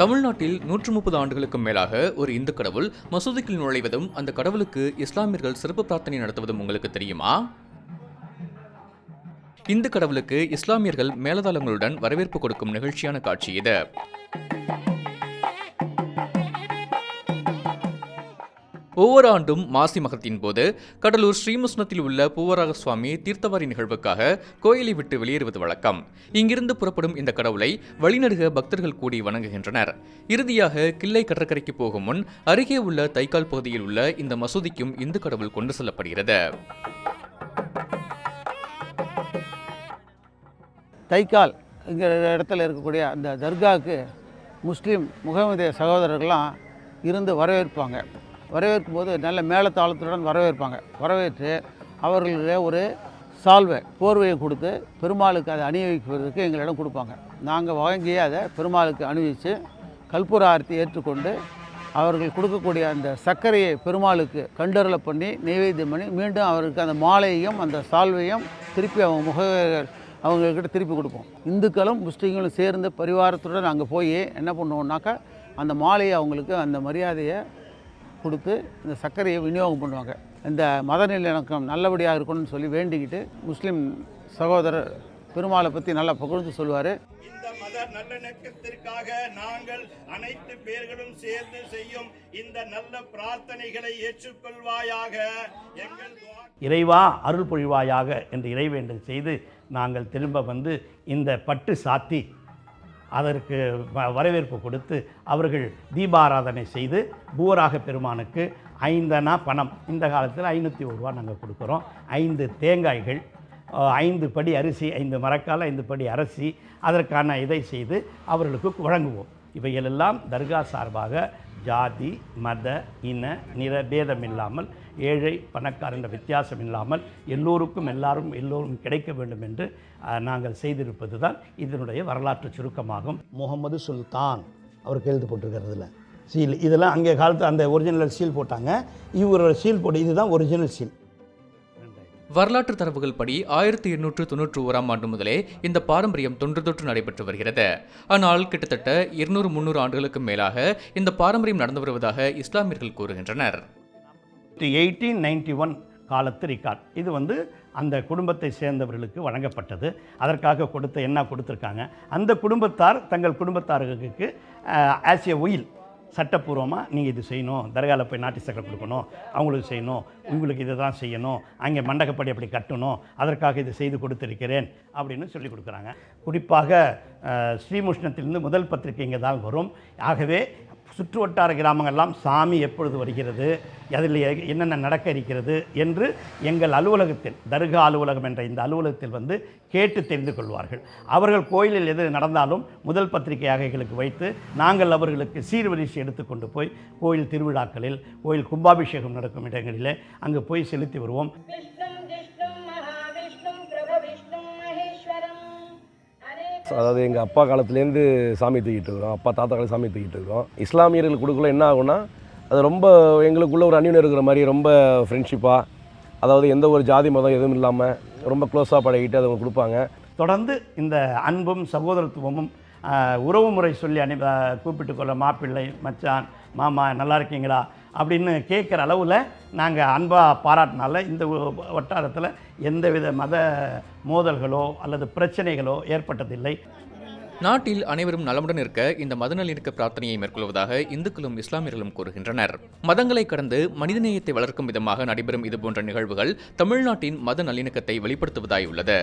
தமிழ்நாட்டில் 130 ஆண்டுகளுக்கும் மேலாக ஒரு இந்து கடவுள் மசூதிக்குள் நுழைவதும் அந்த கடவுளுக்கு இஸ்லாமியர்கள் சிறப்பு பிரார்த்தனை நடத்துவதும் உங்களுக்கு தெரியுமா? இந்து கடவுளுக்கு இஸ்லாமியர்கள் மேலதாளங்களுடன் வரவேற்பு கொடுக்கும் நிகழ்ச்சியான காட்சி இது. ஒவ்வொரு ஆண்டும் மாசி மகத்தின் போது கடலூர் ஸ்ரீமுஷ்ணத்தில் உள்ள பூவராக சுவாமி தீர்த்தவாரி நிகழ்வுக்காக கோயிலை விட்டு வெளியேறுவது வழக்கம். இங்கிருந்து புறப்படும் இந்த கடவுளை வழிநடுக பக்தர்கள் கூடி வணங்குகின்றனர். இறுதியாக கிள்ளை கடற்கரைக்கு போகும் முன் அருகே உள்ள தைக்கால் பகுதியில் உள்ள இந்த மசூதிக்கும் இந்து கடவுள் கொண்டு செல்லப்படுகிறது. தைக்கால் இங்கிற இடத்துல இருக்கக்கூடிய அந்த தர்காவுக்கு முஸ்லீம் முகமதிய சகோதரர்கள்லாம் இருந்து வரவேற்கும் போது நல்ல மேளதாளத்துடன் வரவேற்று அவர்களுடைய ஒரு சால்வை போர்வையை கொடுத்து பெருமாளுக்கு அதை அணிவிப்பதற்கு எங்களிடம் கொடுப்பாங்க. நாங்கள் வாங்கி அதை பெருமாளுக்கு அணிவித்து கற்பூர ஆரத்தி ஏற்றுக்கொண்டு அவர்கள் கொடுக்கக்கூடிய அந்த சர்க்கரையை பெருமாளுக்கு கண்டறலை பண்ணி நைவேத்தியம் பண்ணி மீண்டும் அவருக்கு அந்த மாலையையும் அந்த சால்வையும் திருப்பி அவங்கக்கிட்ட திருப்பி கொடுப்போம். இந்துக்களும் முஸ்லீம்களும் சேர்ந்து பரிவாரத்துடன் அங்கே போய் என்ன பண்ணுவோம்னாக்கா அந்த மாலையை அவங்களுக்கு அந்த மரியாதையை கொடுத்து இந்த சர்க்கரையை விநியோகம் பண்ணுவாங்க. இந்த மத நல்லிணக்கம் நல்லபடியாக இருக்கணும்னு சொல்லி வேண்டிக்கிட்டு முஸ்லீம் சகோதரர் பெருமாளை பற்றி நல்லா புகழ்ந்து சொல்லுவார். இந்த மத நல்லிணக்கத்திற்காக நாங்கள் அனைத்து பேர்களும் சேர்ந்து செய்யும் இந்த நல்ல பிரார்த்தனைகளை ஏற்றுக்கொள்வாயாக. எங்கள் இறைவா அருள் பொழிவாயாக என்று இறைவேண்டல் செய்து நாங்கள் திரும்ப வந்து இந்த பட்டு சாத்தி அதற்கு வரவேற்பு கொடுத்து அவர்கள் தீபாராதனை செய்து பூவராக பெருமானுக்கு 5 அணா பணம், இந்த காலத்தில் 501 ரூபா நாங்கள் கொடுக்குறோம். 5 தேங்காய்கள், 5 படி அரிசி, 5 மரக்கால், 5 படி அரிசி, அதற்கான இதை செய்து அவர்களுக்கு வழங்குவோம். இவைகளெல்லாம் தர்கா சார்பாக ஜாதி மத இன நிற பேதம் இல்லாமல், ஏழை பணக்கார என்ற வித்தியாசம் இல்லாமல் எல்லோரும் கிடைக்க வேண்டும் என்று நாங்கள் செய்திருப்பது தான் இதனுடைய வரலாற்று சுருக்கமாகும். முகமது சுல்தான் அவருக்கு எழுத்து போட்டிருக்கிறதுல சீல், இதெல்லாம் அங்கே காலத்து அந்த ஒரிஜினல் சீல் போட்டாங்க. இவரோட சீல் போட்டு இதுதான் ஒரிஜினல் சீல். வரலாற்று தரவுகள் படி 1891 ஆண்டு முதலே இந்த பாரம்பரியம் தொன்று நடைபெற்று வருகிறது. ஆனால் கிட்டத்தட்ட 200-300 ஆண்டுகளுக்கு மேலாக இந்த பாரம்பரியம் நடந்து வருவதாக இஸ்லாமியர்கள் கூறுகின்றனர். 1891 காலத்து ரிகார்ட் இது அந்த குடும்பத்தை சேர்ந்தவர்களுக்கு வழங்கப்பட்டது. அதற்காக என்ன கொடுத்துருக்காங்க, அந்த குடும்பத்தார் தங்கள் குடும்பத்தார்களுக்கு ஆஸ் எ உயில் சட்டப்பூர்வமாக நீங்கள் இது செய்யணும், தர்காவில் போய் நாட்டு சக்கரை கொடுக்கணும், அவங்களுக்கு செய்யணும், உங்களுக்கு இதை தான் செய்யணும், அங்கே மண்டகப்படி அப்படி கட்டணும், அதற்காக இது செய்து கொடுத்துருக்கிறேன் அப்படின்னு சொல்லி கொடுக்குறாங்க. குறிப்பாக ஸ்ரீமுஷ்ணத்திலிருந்து முதல் பத்திரிகை இங்கே தான் வரும். ஆகவே சுற்று வட்டார கிராமங்கள்லாம் சாமி எப்பொழுது வருகிறது, அதில் என்னென்ன நடக்க இருக்கிறது என்று எங்கள் அலுவலகத்தில், தர்கா அலுவலகம் என்ற இந்த அலுவலகத்தில் கேட்டு தெரிந்து கொள்வார்கள். அவர்கள் கோயிலில் எது நடந்தாலும் முதல் பத்திரிகையாக எங்களுக்கு வைத்து நாங்கள் அவர்களுக்கு சீர்வரிசை எடுத்துக்கொண்டு போய் கோயில் திருவிழாக்களில், கோயில் கும்பாபிஷேகம் நடக்கும் இடங்களில் அங்கு போய் செலுத்தி வருவோம். அதாவது எங்கள் அப்பா காலத்துலேருந்து சாமி தூக்கிட்டு இருக்கிறோம், அப்பா தாத்தா காலத்து சாமி தூக்கிட்டு இருக்கோம். இஸ்லாமியர்களுக்கு கொடுக்கல என்ன ஆகும்னா அது ரொம்ப எங்களுக்குள்ளே ஒரு அந்நியம் இருக்கிற மாதிரி ரொம்ப ஃப்ரெண்ட்ஷிப்பாக, அதாவது எந்த ஒரு ஜாதி மதம் எதுவும் இல்லாமல் ரொம்ப க்ளோஸாக பழகிட்டு அதை கொடுப்பாங்க. தொடர்ந்து இந்த அன்பும் சகோதரத்துவமும் உறவு முறை சொல்லி கூப்பிட்டு கொள்ள மாப்பிள்ளை, மச்சான், மாமா நல்லா இருக்கீங்களா அப்படின்னு கேட்குற அளவில் நாங்கள் அன்பாக பாராட்டினால இந்த வட்டாரத்தில் எந்தவித மத மோதல்களோ அல்லது பிரச்சனைகளோ ஏற்பட்டதில்லை. நாட்டில் அனைவரும் நலமுடன் இருக்க இந்த மத நல்லிணக்க பிரார்த்தனையை மேற்கொள்வதாக இந்துக்களும் இஸ்லாமியர்களும் கூறுகின்றனர். மதங்களை கடந்து மனிதநேயத்தை வளர்க்கும் விதமாக நடைபெறும் இதுபோன்ற நிகழ்வுகள் தமிழ்நாட்டின் மத நல்லிணக்கத்தை வெளிப்படுத்துவதாய் உள்ளது.